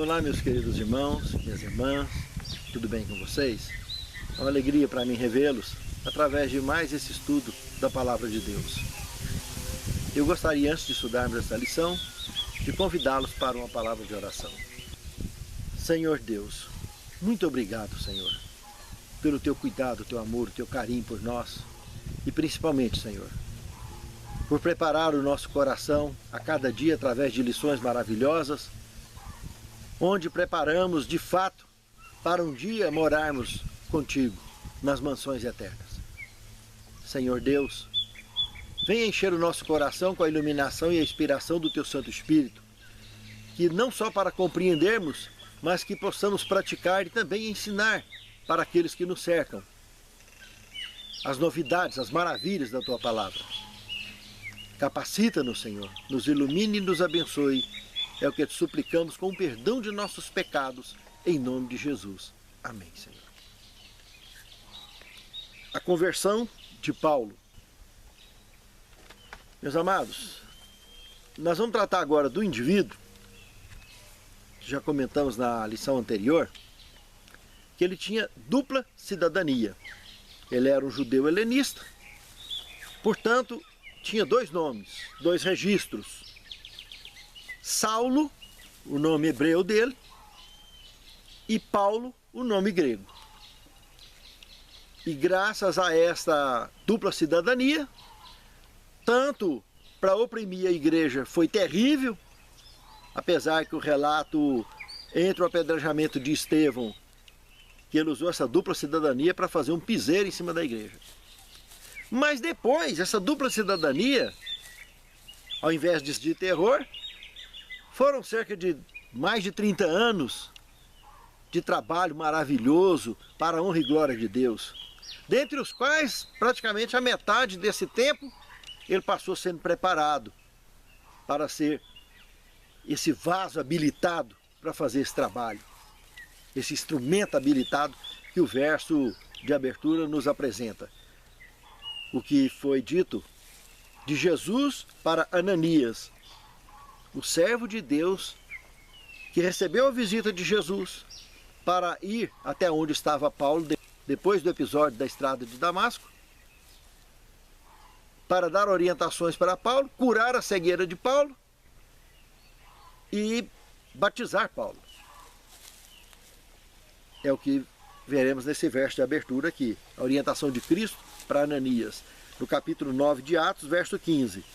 Olá, meus queridos irmãos, minhas irmãs, tudo bem com vocês? É uma alegria para mim revê-los através de mais esse estudo da Palavra de Deus. Eu gostaria, antes de estudarmos essa lição, de convidá-los para uma palavra de oração. Senhor Deus, muito obrigado, Senhor, pelo teu cuidado, teu amor, teu carinho por nós e principalmente, Senhor, por preparar o nosso coração a cada dia através de lições maravilhosas, onde preparamos de fato para um dia morarmos contigo nas mansões eternas. Senhor Deus, venha encher o nosso coração com a iluminação e a inspiração do teu Santo Espírito, que não só para compreendermos, mas que possamos praticar e também ensinar para aqueles que nos cercam as novidades, as maravilhas da tua palavra. Capacita-nos, Senhor, nos ilumine e nos abençoe. É o que te suplicamos com o perdão de nossos pecados, em nome de Jesus. Amém, Senhor. A conversão de Paulo. Meus amados, nós vamos tratar agora do indivíduo, que já comentamos na lição anterior, que ele tinha dupla cidadania. Ele era um judeu helenista, portanto, tinha dois nomes, dois registros. Saulo, o nome hebreu dele, e Paulo, o nome grego. E graças a esta dupla cidadania, tanto para oprimir a igreja foi terrível, apesar que o relato entre o apedrejamento de Estevão, que ele usou essa dupla cidadania para fazer um piseiro em cima da igreja. Mas depois, essa dupla cidadania, ao invés de terror, foram cerca de mais de 30 anos de trabalho maravilhoso para a honra e glória de Deus. Dentre os quais, praticamente a metade desse tempo, ele passou sendo preparado para ser esse vaso habilitado para fazer esse trabalho. Esse instrumento habilitado que o verso de abertura nos apresenta. O que foi dito de Jesus para Ananias, o servo de Deus que recebeu a visita de Jesus para ir até onde estava Paulo depois do episódio da estrada de Damasco, para dar orientações para Paulo, curar a cegueira de Paulo e batizar Paulo. É o que veremos nesse verso de abertura aqui, a orientação de Cristo para Ananias, no capítulo 9 de Atos, verso 15.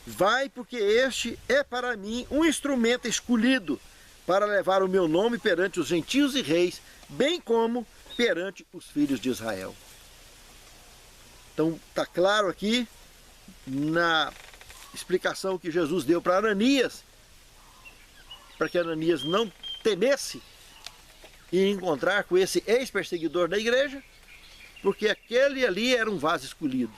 Vai, porque este é para mim um instrumento escolhido para levar o meu nome perante os gentios e reis, bem como perante os filhos de Israel. Então está claro aqui na explicação que Jesus deu para Ananias, para que Ananias não temesse e encontrar com esse ex-perseguidor da igreja, porque aquele ali era um vaso escolhido,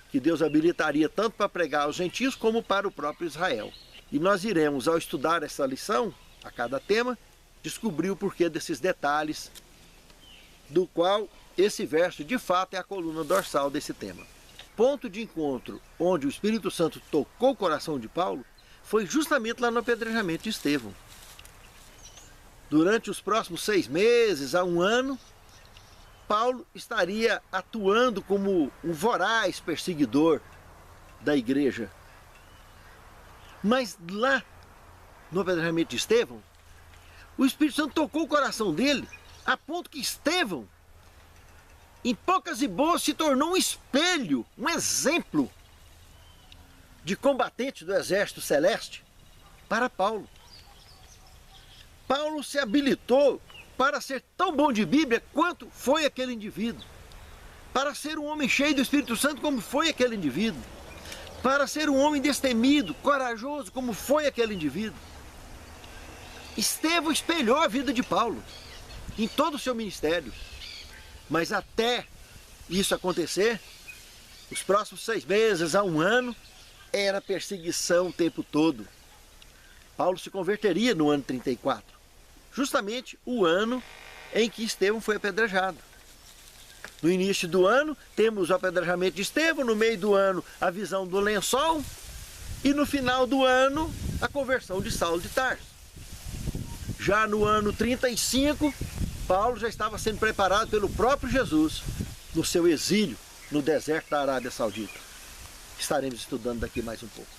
que Deus habilitaria tanto para pregar aos gentios como para o próprio Israel. E nós iremos, ao estudar essa lição, a cada tema, descobrir o porquê desses detalhes, do qual esse verso de fato é a coluna dorsal desse tema. Ponto de encontro onde o Espírito Santo tocou o coração de Paulo foi justamente lá no apedrejamento de Estevão. Durante os próximos 6 meses a 1 ano, Paulo estaria atuando como um voraz perseguidor da igreja. Mas lá, no apedrejamento de Estevão, o Espírito Santo tocou o coração dele, a ponto que Estevão, em poucas e boas, se tornou um espelho, um exemplo de combatente do exército celeste para Paulo. Paulo se habilitou para ser tão bom de Bíblia quanto foi aquele indivíduo, para ser um homem cheio do Espírito Santo como foi aquele indivíduo, para ser um homem destemido, corajoso como foi aquele indivíduo. Estevão espelhou a vida de Paulo em todo o seu ministério, mas até isso acontecer, os próximos 6 meses a 1 ano, era perseguição o tempo todo. Paulo se converteria no ano 34. Justamente o ano em que Estevão foi apedrejado. No início do ano, temos o apedrejamento de Estevão, no meio do ano, a visão do lençol, e no final do ano, a conversão de Saulo de Tarso. já no ano 35, Paulo já estava sendo preparado pelo próprio Jesus no seu exílio no deserto da Arábia Saudita. Estaremos estudando daqui mais um pouco.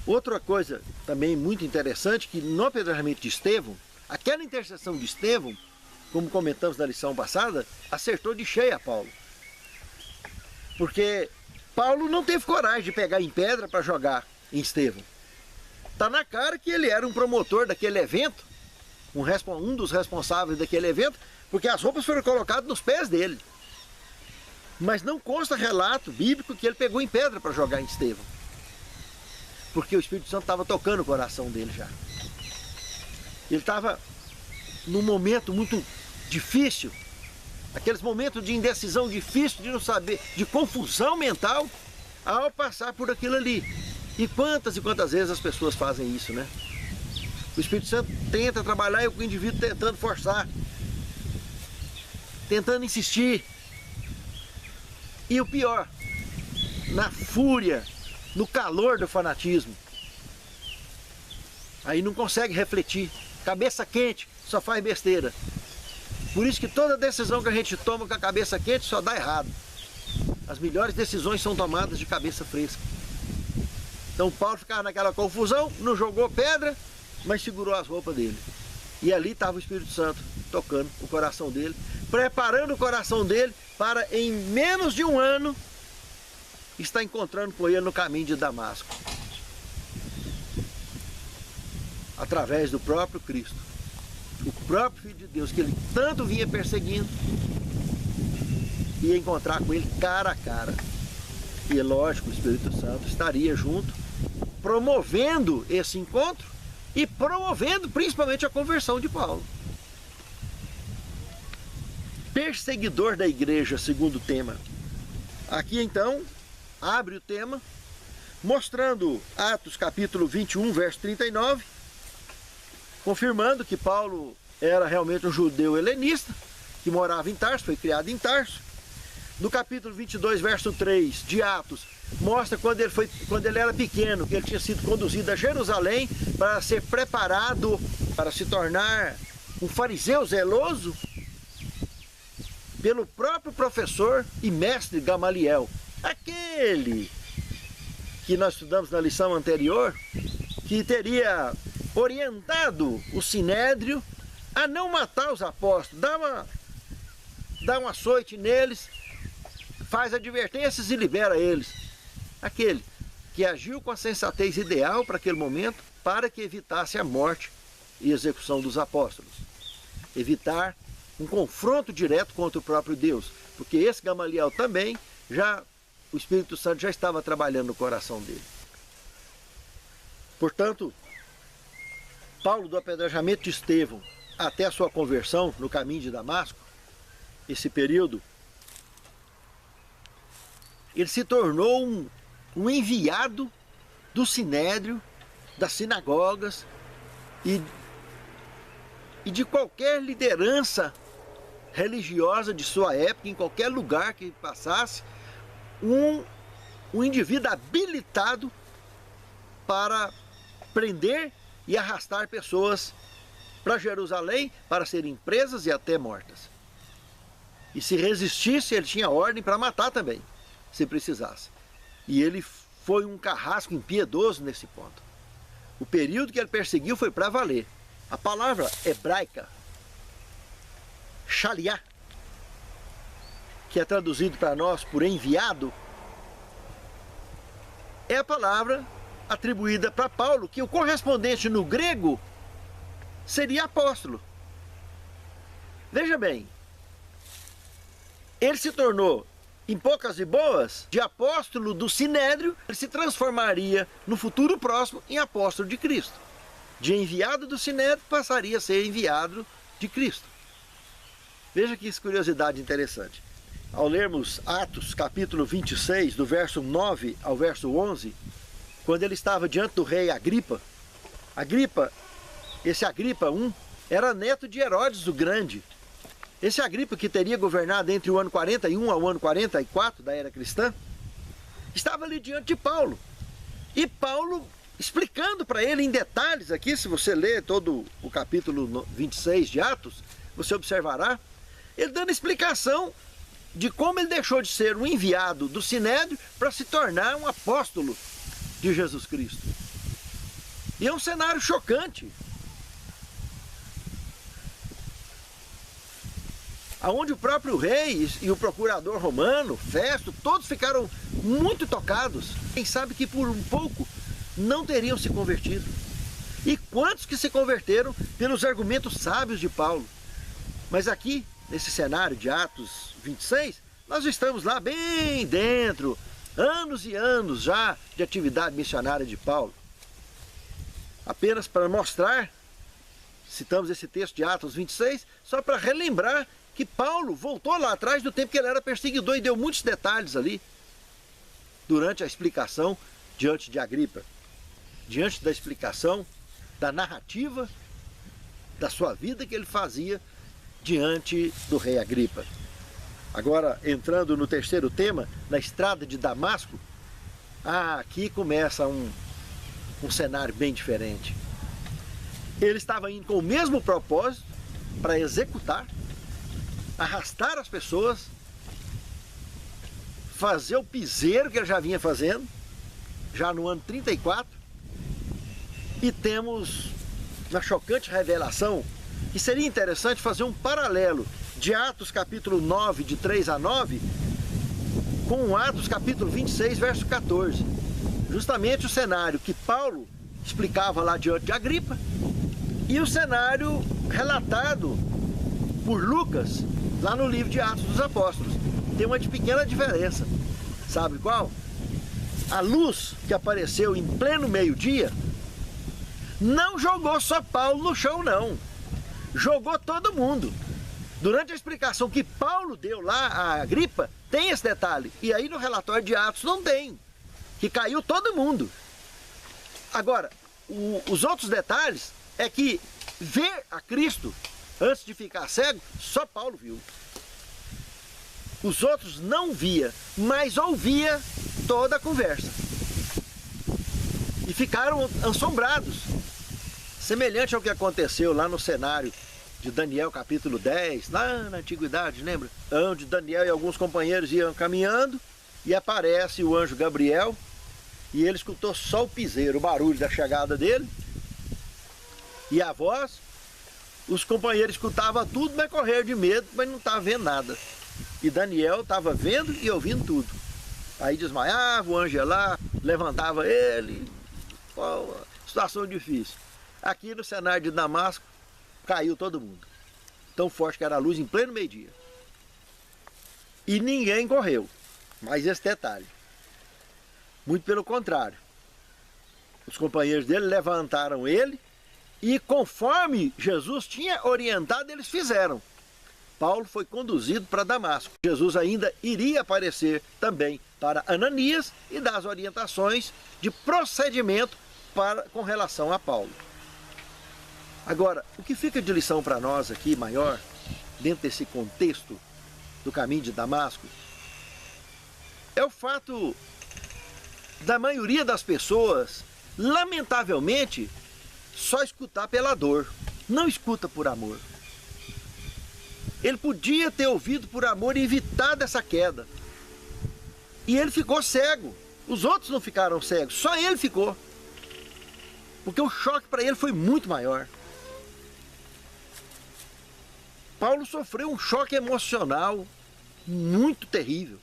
Outra coisa também muito interessante, que no apedrejamento de Estevão, aquela intercessão de Estevão, como comentamos na lição passada, acertou de cheio a Paulo. Porque Paulo não teve coragem de pegar em pedra para jogar em Estevão. Está na cara que ele era um promotor daquele evento, um dos responsáveis daquele evento, porque as roupas foram colocadas nos pés dele. Mas não consta relato bíblico que ele pegou em pedra para jogar em Estevão. Porque o Espírito Santo estava tocando o coração dele já. Ele estava num momento muito difícil, aqueles momentos de indecisão difícil, de não saber, de confusão mental, ao passar por aquilo ali. E quantas vezes as pessoas fazem isso, né? O Espírito Santo tenta trabalhar e o indivíduo tentando forçar, tentando insistir. E o pior, na fúria, no calor do fanatismo, aí não consegue refletir, cabeça quente, só faz besteira. Por isso que toda decisão que a gente toma com a cabeça quente só dá errado. As melhores decisões são tomadas de cabeça fresca. Então Paulo ficava naquela confusão, não jogou pedra, mas segurou as roupas dele. E ali estava o Espírito Santo tocando o coração dele, preparando o coração dele para, em menos de um ano, estar encontrando com ele no caminho de Damasco. Através do próprio Cristo. O próprio Filho de Deus, que ele tanto vinha perseguindo, ia encontrar com ele cara a cara. E é lógico, o Espírito Santo estaria junto, promovendo esse encontro e promovendo principalmente a conversão de Paulo. Perseguidor da igreja, segundo o tema. Aqui então, abre o tema, mostrando Atos capítulo 21, verso 39, confirmando que Paulo era realmente um judeu helenista, que morava em Tarso, foi criado em Tarso. No capítulo 22, verso 3 de Atos, mostra quando ele era pequeno, que ele tinha sido conduzido a Jerusalém para ser preparado para se tornar um fariseu zeloso pelo próprio professor e mestre Gamaliel, aquele que nós estudamos na lição anterior, que teria orientado o Sinédrio a não matar os apóstolos, dá um açoite neles, faz advertências e libera eles. Aquele que agiu com a sensatez ideal para aquele momento, para que evitasse a morte e execução dos apóstolos. Evitar um confronto direto contra o próprio Deus, porque esse Gamaliel também, o Espírito Santo já estava trabalhando no coração dele. Portanto, Paulo, do apedrejamento de Estevão até a sua conversão no caminho de Damasco, esse período, ele se tornou um enviado do Sinédrio, das sinagogas e de qualquer liderança religiosa de sua época, em qualquer lugar que passasse, um indivíduo habilitado para prender e arrastar pessoas para Jerusalém para serem presas e até mortas. E se resistisse, ele tinha ordem para matar também, se precisasse. E ele foi um carrasco impiedoso nesse ponto. O período que ele perseguiu foi para valer. A palavra hebraica, shaliá, que é traduzido para nós por enviado, é a palavra atribuída para Paulo, que o correspondente no grego seria apóstolo. Veja bem, ele se tornou, em poucas e boas, de apóstolo do Sinédrio, ele se transformaria no futuro próximo em apóstolo de Cristo. De enviado do Sinédrio passaria a ser enviado de Cristo. Veja que curiosidade interessante. Ao lermos Atos capítulo 26, do verso 9 ao verso 11, quando ele estava diante do rei Agripa, esse Agripa I era neto de Herodes o Grande. Esse Agripa, que teria governado entre o ano 41 ao ano 44 da era cristã, estava ali diante de Paulo. E Paulo explicando para ele em detalhes aqui, se você ler todo o capítulo 26 de Atos, você observará, ele dando explicação de como ele deixou de ser um enviado do Sinédrio para se tornar um apóstolo de Jesus Cristo. E é um cenário chocante, onde o próprio rei e o procurador romano, Festo, todos ficaram muito tocados. Quem sabe que por um pouco não teriam se convertido. E quantos que se converteram pelos argumentos sábios de Paulo. Mas aqui, nesse cenário de Atos 26, nós estamos lá bem dentro, anos e anos já de atividade missionária de Paulo. Apenas para mostrar, citamos esse texto de Atos 26, só para relembrar que Paulo voltou lá atrás do tempo que ele era perseguidor e deu muitos detalhes ali, durante a explicação diante de Agripa, diante da explicação da narrativa da sua vida que ele fazia diante do rei Agripa. Agora, entrando no terceiro tema, na estrada de Damasco, aqui começa um cenário bem diferente. Ele estava indo com o mesmo propósito para executar, arrastar as pessoas, fazer o piseiro que ele já vinha fazendo, já no ano 34, e temos uma chocante revelação que seria interessante fazer um paralelo de Atos capítulo 9, de 3 a 9, com Atos capítulo 26, verso 14. Justamente o cenário que Paulo explicava lá diante de Agripa e o cenário relatado por Lucas lá no livro de Atos dos Apóstolos. Tem uma pequena diferença. Sabe qual? A luz que apareceu em pleno meio-dia não jogou só Paulo no chão, não. Jogou todo mundo. Durante a explicação que Paulo deu lá a Agripa, tem esse detalhe. E aí no relatório de Atos não tem. Que caiu todo mundo. Agora, os outros detalhes é que ver a Cristo antes de ficar cego, só Paulo viu. Os outros não via, mas ouvia toda a conversa. E ficaram assombrados. Semelhante ao que aconteceu lá no cenário de Daniel capítulo 10, lá na antiguidade, lembra? Onde Daniel e alguns companheiros iam caminhando e aparece o anjo Gabriel e ele escutou só o piseiro, o barulho da chegada dele e a voz. Os companheiros escutavam tudo, mas correram de medo, mas não estavam vendo nada. E Daniel estava vendo e ouvindo tudo. Aí desmaiava, o anjo ia lá, levantava ele. Situação difícil. Aqui no cenário de Damasco, caiu todo mundo. Tão forte que era a luz em pleno meio-dia. E ninguém correu. Mas esse detalhe. Muito pelo contrário. Os companheiros dele levantaram ele e conforme Jesus tinha orientado, eles fizeram. Paulo foi conduzido para Damasco. Jesus ainda iria aparecer também para Ananias e dar as orientações de procedimento com relação a Paulo. Agora, o que fica de lição para nós aqui, maior, dentro desse contexto do caminho de Damasco, é o fato da maioria das pessoas, lamentavelmente, só escutar pela dor, não escuta por amor. Ele podia ter ouvido por amor e evitado essa queda. E ele ficou cego. Os outros não ficaram cegos, só ele ficou. Porque o choque para ele foi muito maior. Paulo sofreu um choque emocional muito terrível.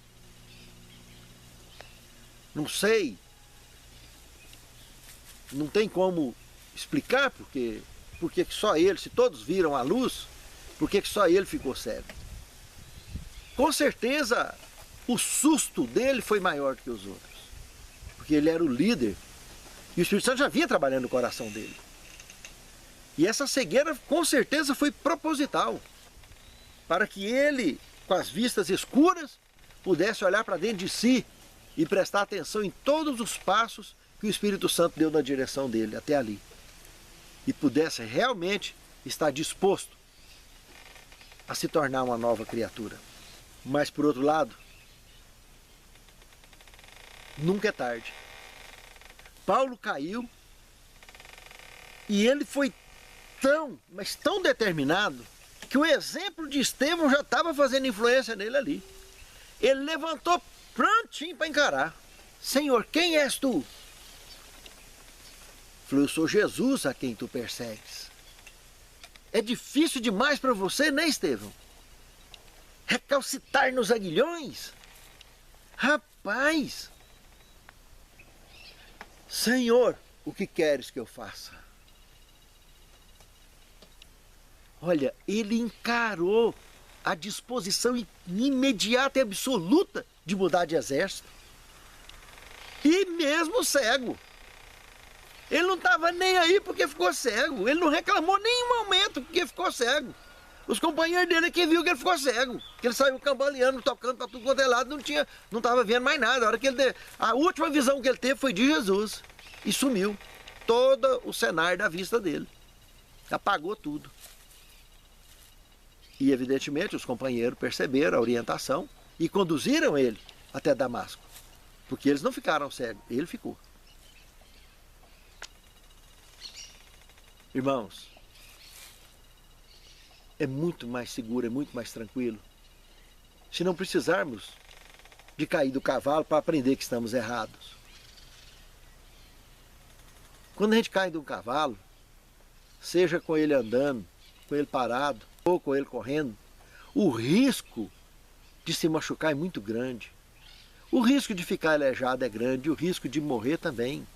Não sei, não tem como explicar porque só ele, se todos viram a luz, por que só ele ficou cego? Com certeza o susto dele foi maior do que os outros, porque ele era o líder e o Espírito Santo já vinha trabalhando no coração dele. E essa cegueira com certeza foi proposital, para que ele, com as vistas escuras, pudesse olhar para dentro de si e prestar atenção em todos os passos que o Espírito Santo deu na direção dele até ali. E pudesse realmente estar disposto a se tornar uma nova criatura. Mas por outro lado, nunca é tarde. Paulo caiu E ele foi tão, mas tão determinado, que o exemplo de Estevão já estava fazendo influência nele ali. Ele levantou prontinho para encarar. Senhor, quem és tu? Falou, eu sou Jesus a quem tu persegues. É difícil demais para você, né, Estevão? Recalcitar nos aguilhões? Rapaz! Senhor, o que queres que eu faça? Olha, ele encarou a disposição imediata e absoluta de mudar de exército. E mesmo cego. Ele não estava nem aí porque ficou cego. Ele não reclamou nem um momento porque ficou cego. Os companheiros dele que viu que ele ficou cego. Que ele saiu cambaleando, tocando para tudo quanto é lado, não estava vendo mais nada. A última visão que ele teve foi de Jesus. E sumiu todo o cenário da vista dele. Apagou tudo. E evidentemente os companheiros perceberam a orientação e conduziram ele até Damasco. Porque eles não ficaram cegos, ele ficou. Irmãos, é muito mais seguro, é muito mais tranquilo, se não precisarmos de cair do cavalo para aprender que estamos errados. Quando a gente cai de um cavalo, seja com ele andando, com ele parado, ou com ele correndo, o risco de se machucar é muito grande. O risco de ficar aleijado é grande, o risco de morrer também.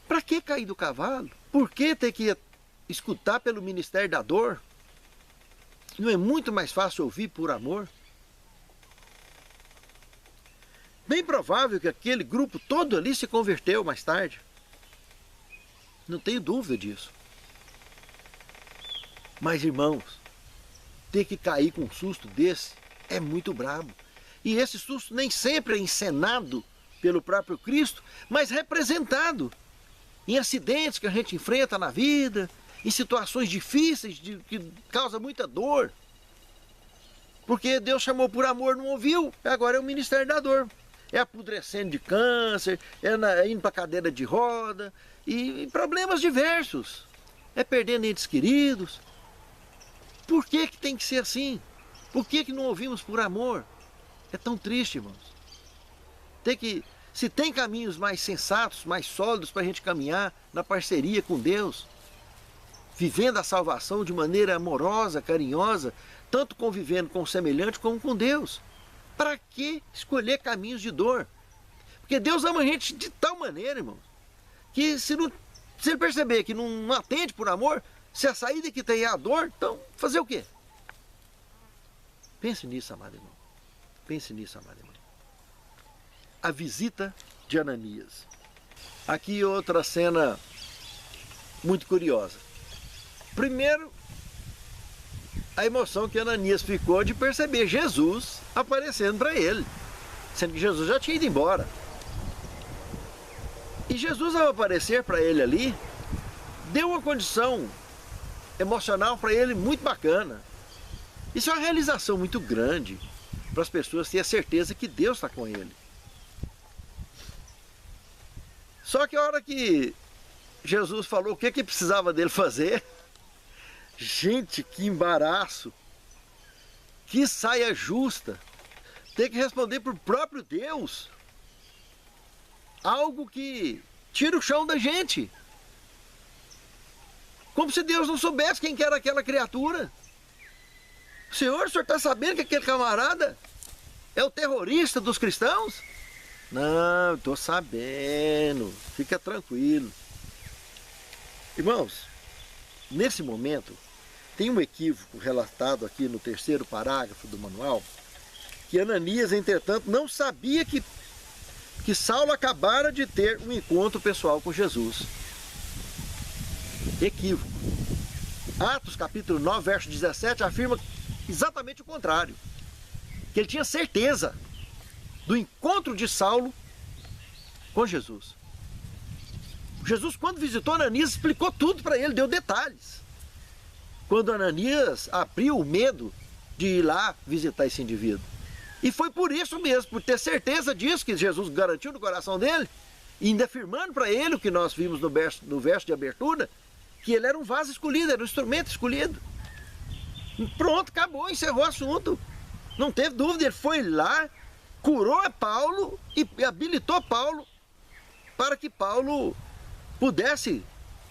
Para que cair do cavalo? Por que ter que escutar pelo ministério da dor? Não é muito mais fácil ouvir por amor? Bem provável que aquele grupo todo ali se converteu mais tarde. Não tenho dúvida disso. Mas, irmãos, ter que cair com um susto desse é muito brabo. E esse susto nem sempre é encenado pelo próprio Cristo, mas representado em acidentes que a gente enfrenta na vida, em situações difíceis que causam muita dor. Porque Deus chamou por amor, não ouviu, agora é o ministério da dor. É apodrecendo de câncer, é indo para cadeira de roda, e problemas diversos. É perdendo entes queridos. Por que tem que ser assim? Por que não ouvimos por amor? É tão triste, irmãos. Se tem caminhos mais sensatos, mais sólidos para a gente caminhar na parceria com Deus, vivendo a salvação de maneira amorosa, carinhosa, tanto convivendo com o semelhante como com Deus. Para que escolher caminhos de dor? Porque Deus ama a gente de tal maneira, irmãos, que se ele perceber que não atende por amor, se a saída que tem é a dor, então fazer o quê? Pense nisso, amado irmão. Pense nisso, amado irmão. A visita de Ananias. Aqui outra cena muito curiosa. Primeiro, a emoção que Ananias ficou de perceber Jesus aparecendo para ele, sendo que Jesus já tinha ido embora. E Jesus, ao aparecer para ele ali, deu uma condição emocional para ele muito bacana. Isso é uma realização muito grande para as pessoas terem a certeza que Deus está com ele. Só que a hora que Jesus falou o que precisava dele fazer, gente, que embaraço, que saia justa, ter que responder para o próprio Deus, algo que tira o chão da gente, como se Deus não soubesse quem que era aquela criatura. O senhor está sabendo que aquele camarada é o terrorista dos cristãos? Não, estou sabendo, fica tranquilo. Irmãos, nesse momento, tem um equívoco relatado aqui no terceiro parágrafo do manual, que Ananias, entretanto, não sabia que Saulo acabara de ter um encontro pessoal com Jesus. Equívoco. Atos capítulo 9, verso 17, afirma exatamente o contrário. Que ele tinha certeza do encontro de Saulo com Jesus. Jesus, quando visitou Ananias, explicou tudo para ele, deu detalhes. Quando Ananias abriu o medo de ir lá visitar esse indivíduo. E foi por isso mesmo, por ter certeza disso, que Jesus garantiu no coração dele, e ainda afirmando para ele o que nós vimos no verso de abertura, que ele era um vaso escolhido, era um instrumento escolhido. Pronto, acabou, encerrou o assunto. Não teve dúvida, ele foi lá, curou a Paulo e habilitou Paulo para que Paulo pudesse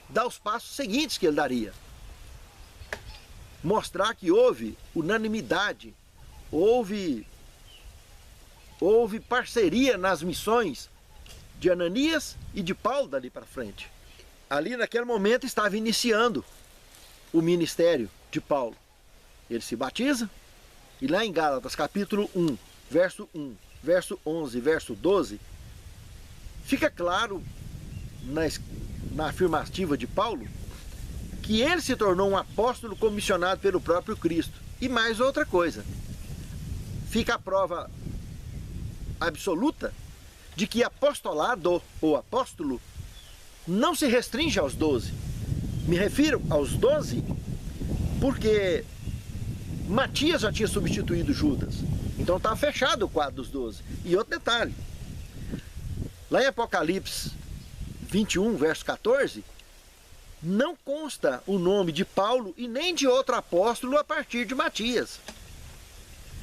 dar os passos seguintes que ele daria. Mostrar que houve unanimidade, houve parceria nas missões de Ananias e de Paulo dali para frente. Ali naquele momento estava iniciando o ministério de Paulo. Ele se batiza e lá em Gálatas capítulo 1, verso 11, verso 12, fica claro na afirmativa de Paulo que ele se tornou um apóstolo comissionado pelo próprio Cristo. E mais outra coisa, fica a prova absoluta de que apostolado ou apóstolo não se restringe aos 12. Me refiro aos 12 porque Matias já tinha substituído Judas. Então estava fechado o quadro dos 12. E outro detalhe, lá em Apocalipse 21, verso 14, não consta o nome de Paulo e nem de outro apóstolo a partir de Matias.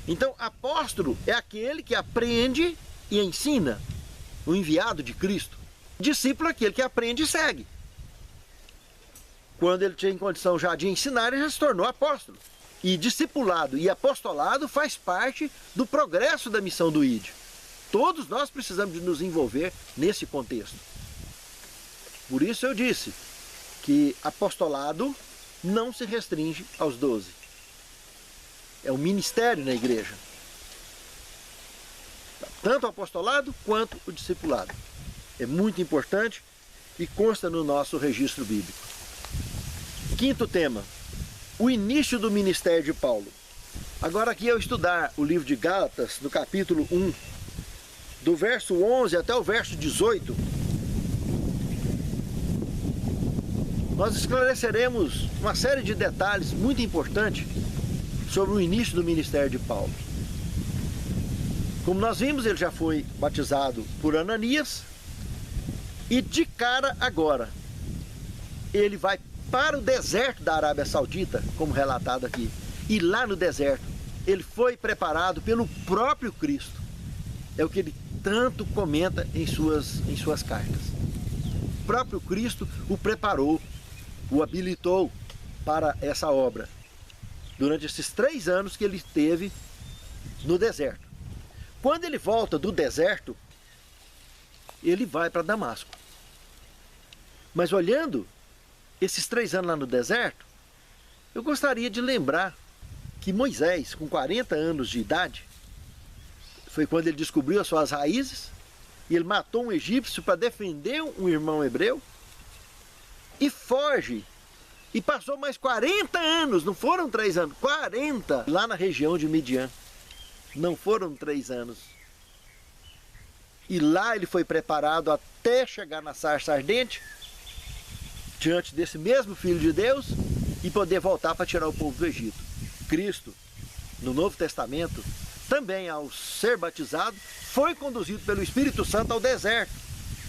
Então, apóstolo é aquele que aprende e ensina, o enviado de Cristo. Discípulo é aquele que aprende e segue. Quando ele tinha condição já de ensinar, ele já se tornou apóstolo. E discipulado e apostolado faz parte do progresso da missão do ID. Todos nós precisamos de nos envolver nesse contexto. Por isso eu disse que apostolado não se restringe aos 12. É um ministério na igreja. Tanto o apostolado quanto o discipulado. É muito importante e consta no nosso registro bíblico. Quinto tema, o início do ministério de Paulo. Agora aqui ao estudar o livro de Gálatas, no capítulo 1, do verso 11 até o verso 18, nós esclareceremos uma série de detalhes muito importantes sobre o início do ministério de Paulo. Como nós vimos, ele já foi batizado por Ananias e de cara agora ele vai para o deserto da Arábia Saudita, como relatado aqui. E lá no deserto ele foi preparado pelo próprio Cristo. É o que ele tanto comenta em suas cartas. O próprio Cristo o preparou, o habilitou para essa obra durante esses 3 anos que ele esteve no deserto. Quando ele volta do deserto, ele vai para Damasco. Mas olhando esses 3 anos lá no deserto, eu gostaria de lembrar que Moisés, com 40 anos de idade, foi quando ele descobriu as suas raízes, e ele matou um egípcio para defender um irmão hebreu, e foge, e passou mais 40 anos, não foram 3 anos, 40, lá na região de Midian. Não foram 3 anos. E lá ele foi preparado até chegar na sarça ardente, diante desse mesmo Filho de Deus, e poder voltar para tirar o povo do Egito. Cristo, no Novo Testamento, também ao ser batizado, foi conduzido pelo Espírito Santo ao deserto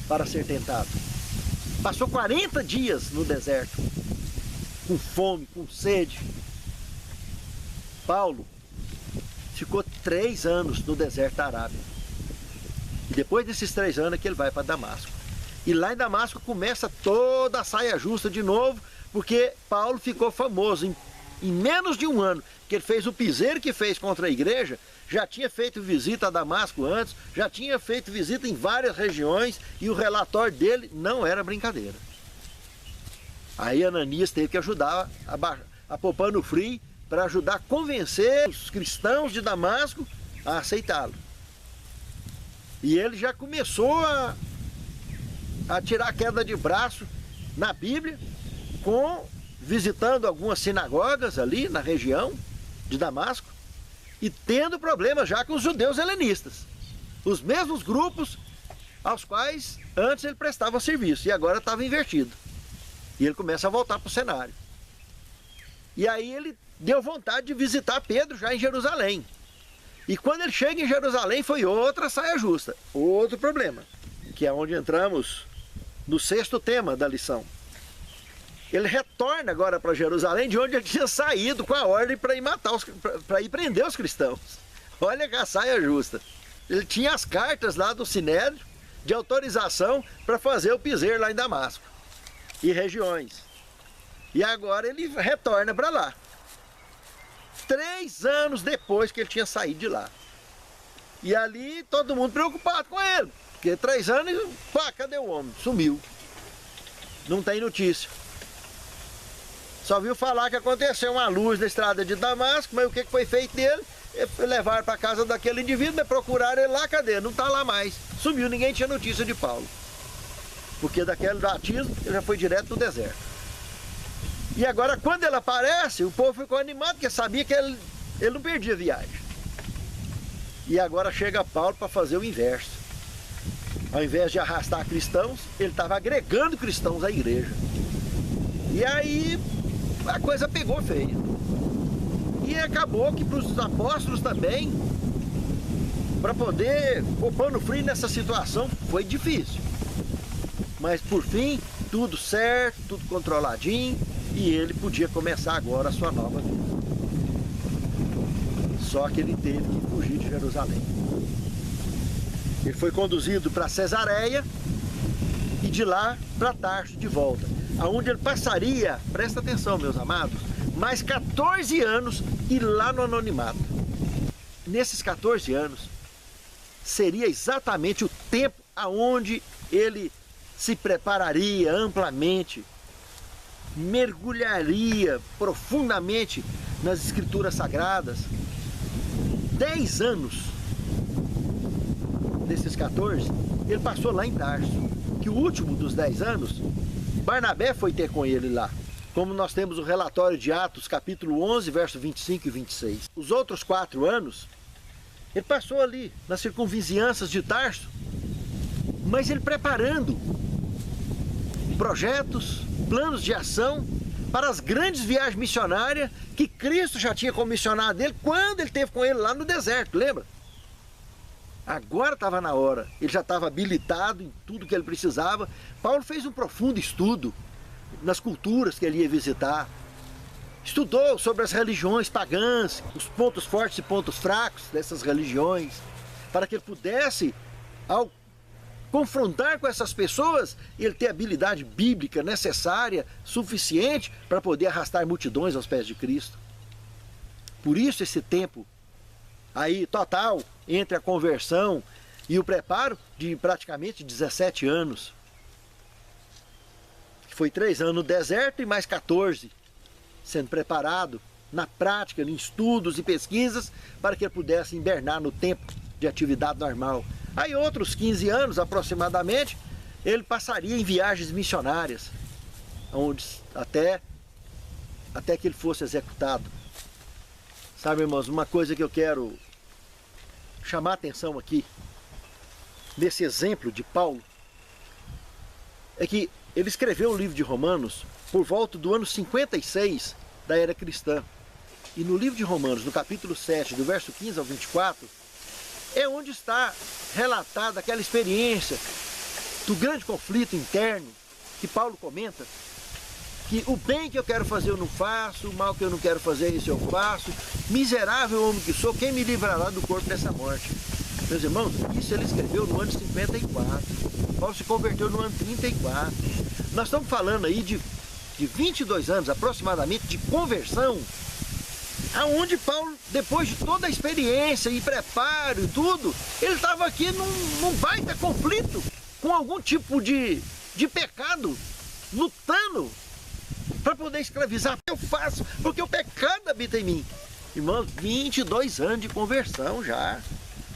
para ser tentado. Passou 40 dias no deserto, com fome, com sede. Paulo ficou 3 anos no deserto da Arábia. E depois desses 3 anos é que ele vai para Damasco. E lá em Damasco começa toda a saia justa de novo, porque Paulo ficou famoso em menos de 1 ano, que ele fez o piseiro que fez contra a igreja, já tinha feito visita a Damasco antes, já tinha feito visita em várias regiões, e o relatório dele não era brincadeira. Aí Ananias teve que ajudar a poupar no frio, para ajudar a convencer os cristãos de Damasco a aceitá-lo. E ele já começou a tirar a queda de braço na Bíblia, visitando algumas sinagogas ali na região de Damasco, e tendo problemas já com os judeus helenistas, os mesmos grupos aos quais antes ele prestava serviço, e agora estava invertido. E ele começa a voltar para o cenário. E aí ele deu vontade de visitar Pedro já em Jerusalém. E quando ele chega em Jerusalém, foi outra saia justa, outro problema. que é onde entramos no 6º tema da lição. Ele retorna agora para Jerusalém, de onde ele tinha saído com a ordem para ir para ir prender os cristãos. Olha que a saia justa. Ele tinha as cartas lá do Sinédrio de autorização para fazer o piseiro lá em Damasco e regiões. E agora ele retorna para lá. 3 anos depois que ele tinha saído de lá. E ali todo mundo preocupado com ele. Porque 3 anos, pá, cadê o homem? Sumiu. Não tem notícia. Só viu falar que aconteceu uma luz na estrada de Damasco, mas o que foi feito dele? Levaram para casa daquele indivíduo, mas procuraram ele lá, cadê? Não está lá mais. Sumiu, ninguém tinha notícia de Paulo. Porque daquele batismo ele já foi direto no deserto. E agora quando ele aparece, o povo ficou animado, porque sabia que ele não perdia viagem. E agora chega Paulo para fazer o inverso. Ao invés de arrastar cristãos, ele estava agregando cristãos à igreja. E aí a coisa pegou feia. E acabou que para os apóstolos também, para poder pôr pano frio nessa situação, foi difícil. Mas por fim, tudo certo, tudo controladinho, e ele podia começar agora a sua nova vida. Só que ele teve que fugir de Jerusalém. Ele foi conduzido para Cesareia e de lá para Tarso de volta, aonde ele passaria, presta atenção meus amados, mais 14 anos e lá no anonimato. Nesses 14 anos seria exatamente o tempo aonde ele se prepararia amplamente, mergulharia profundamente nas escrituras sagradas. 10 anos desses 14 ele passou lá em Tarso, que o último dos 10 anos Barnabé foi ter com ele lá, como nós temos o relatório de Atos capítulo 11 verso 25 e 26. Os outros 4 anos ele passou ali nas circunvizinhanças de Tarso, mas ele preparando projetos, planos de ação para as grandes viagens missionárias que Cristo já tinha comissionado ele quando ele esteve com ele lá no deserto, lembra? Agora estava na hora, ele já estava habilitado em tudo que ele precisava. Paulo fez um profundo estudo nas culturas que ele ia visitar. Estudou sobre as religiões pagãs, os pontos fortes e pontos fracos dessas religiões, para que ele pudesse, ao confrontar com essas pessoas, ele ter a habilidade bíblica necessária, suficiente, para poder arrastar multidões aos pés de Cristo. Por isso esse tempo aí total entre a conversão e o preparo de praticamente 17 anos. Foi 3 anos no deserto e mais 14 sendo preparado na prática, em estudos e pesquisas, para que ele pudesse invernar no tempo de atividade normal. Aí outros 15 anos aproximadamente, ele passaria em viagens missionárias, onde, até que ele fosse executado. Sabe, irmãos, uma coisa que eu quero chamar a atenção aqui, nesse exemplo de Paulo, é que ele escreveu o livro de Romanos por volta do ano 56 da era cristã. E no livro de Romanos, no capítulo 7, do verso 15 ao 24, é onde está relatada aquela experiência do grande conflito interno que Paulo comenta, que o bem que eu quero fazer eu não faço, o mal que eu não quero fazer isso eu faço, miserável homem que sou, quem me livrará do corpo dessa morte? Meus irmãos, isso ele escreveu no ano 54, Paulo se converteu no ano 34, nós estamos falando aí de 22 anos aproximadamente de conversão, aonde Paulo, depois de toda a experiência e preparo e tudo, ele estava aqui num baita conflito com algum tipo de pecado, lutando para poder escravizar. Eu faço porque o pecado habita em mim. Irmãos, 22 anos de conversão já.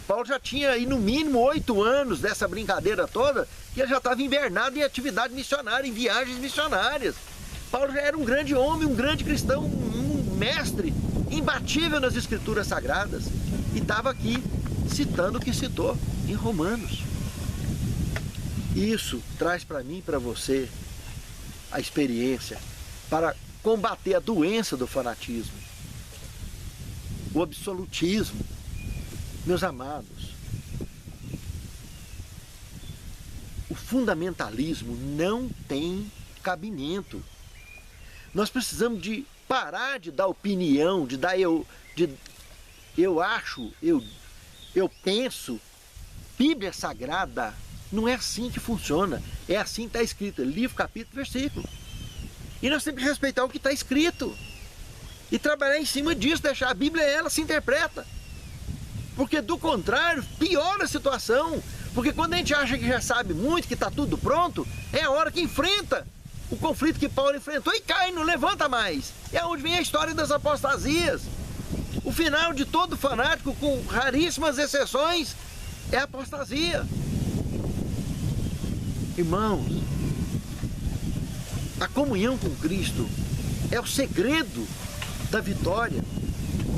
Paulo já tinha aí no mínimo 8 anos dessa brincadeira toda, que ele já estava invernado em atividade missionária, em viagens missionárias. Paulo já era um grande homem, um grande cristão, um mestre imbatível nas escrituras sagradas, e estava aqui citando o que citou em Romanos. Isso traz para mim e para você a experiência para combater a doença do fanatismo, o absolutismo. Meus amados, fundamentalismo não tem cabimento. Nós precisamos de parar de dar opinião, de dar eu acho, eu penso. Bíblia Sagrada não é assim que funciona. É assim que está escrito, livro, capítulo, versículo. E nós temos que respeitar o que está escrito. E trabalhar em cima disso, deixar a Bíblia, ela se interpreta. Porque do contrário, piora a situação. Porque quando a gente acha que já sabe muito, que está tudo pronto, é a hora que enfrenta o conflito que Paulo enfrentou e cai, não levanta mais. É onde vem a história das apostasias. O final de todo fanático, com raríssimas exceções, é a apostasia. Irmãos, a comunhão com Cristo é o segredo da vitória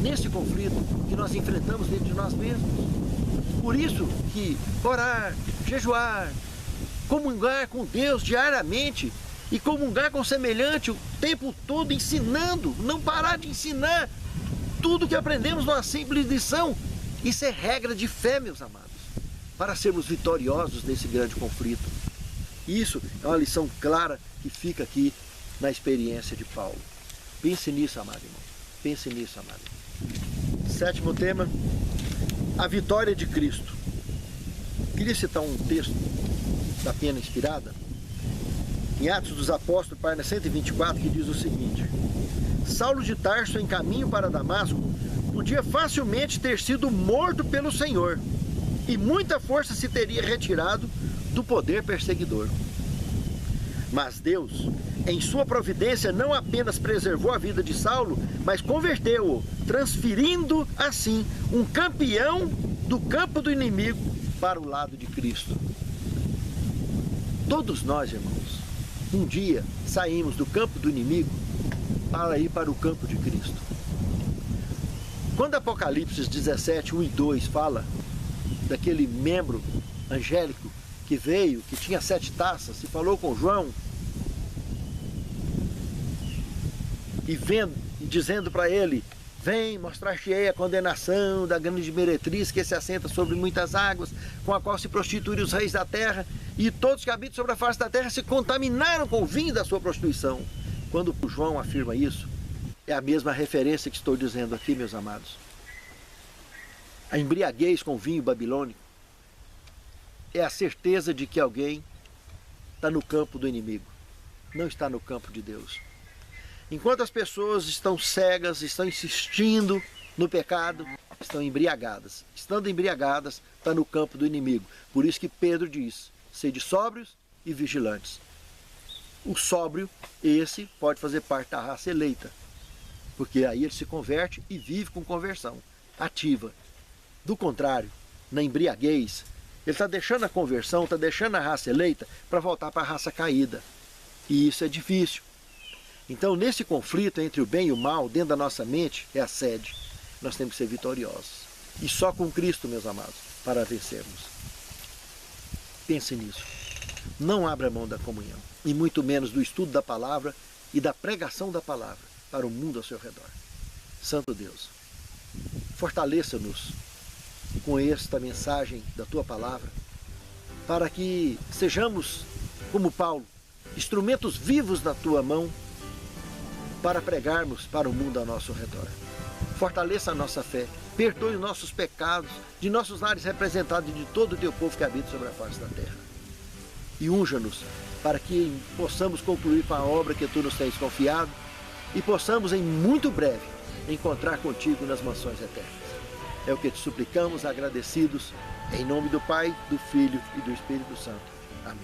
nesse conflito que nós enfrentamos dentro de nós mesmos. Por isso que orar, jejuar, comungar com Deus diariamente e comungar com o semelhante o tempo todo ensinando, não parar de ensinar tudo que aprendemos numa simples lição. Isso é regra de fé, meus amados, para sermos vitoriosos nesse grande conflito. Isso é uma lição clara que fica aqui na experiência de Paulo. Pense nisso, amado irmão. Pense nisso, amado irmão. Sétimo tema, a vitória de Cristo. Queria citar um texto da Pena Inspirada, em Atos dos Apóstolos, página 124, que diz o seguinte: Saulo de Tarso, em caminho para Damasco, podia facilmente ter sido morto pelo Senhor, e muita força se teria retirado do poder perseguidor. Mas Deus, em sua providência, não apenas preservou a vida de Saulo, mas converteu-o, transferindo assim um campeão do campo do inimigo para o lado de Cristo. Todos nós, irmãos, um dia saímos do campo do inimigo para ir para o campo de Cristo. Quando Apocalipse 17, 1 e 2 fala daquele membro angélico que veio, que tinha 7 taças, e falou com João, e vendo, e dizendo para ele: vem, mostrar-te-ei a condenação da grande meretriz que se assenta sobre muitas águas, com a qual se prostituem os reis da terra, e todos que habitam sobre a face da terra se contaminaram com o vinho da sua prostituição. Quando João afirma isso, é a mesma referência que estou dizendo aqui, meus amados. A embriaguez com vinho babilônico é a certeza de que alguém está no campo do inimigo, não está no campo de Deus. Enquanto as pessoas estão cegas, estão insistindo no pecado, estão embriagadas. Estando embriagadas, está no campo do inimigo. Por isso que Pedro diz: sede sóbrios e vigilantes. O sóbrio, esse pode fazer parte da raça eleita, porque aí ele se converte e vive com conversão ativa. Do contrário, na embriaguez, ele está deixando a conversão, está deixando a raça eleita para voltar para a raça caída. E isso é difícil. Então, nesse conflito entre o bem e o mal, dentro da nossa mente, é a sede. Nós temos que ser vitoriosos. E só com Cristo, meus amados, para vencermos. Pense nisso. Não abra mão da comunhão, e muito menos do estudo da palavra e da pregação da palavra para o mundo ao seu redor. Santo Deus, fortaleça-nos com esta mensagem da Tua palavra, para que sejamos, como Paulo, instrumentos vivos na Tua mão, para pregarmos para o mundo ao nosso redor. Fortaleça a nossa fé, perdoe os nossos pecados, de nossos lares representados e de todo o Teu povo que habita sobre a face da terra. E unja-nos para que possamos concluir com a obra que Tu nos tens confiado e possamos em muito breve encontrar contigo nas mansões eternas. É o que te suplicamos, agradecidos, em nome do Pai, do Filho e do Espírito Santo. Amém.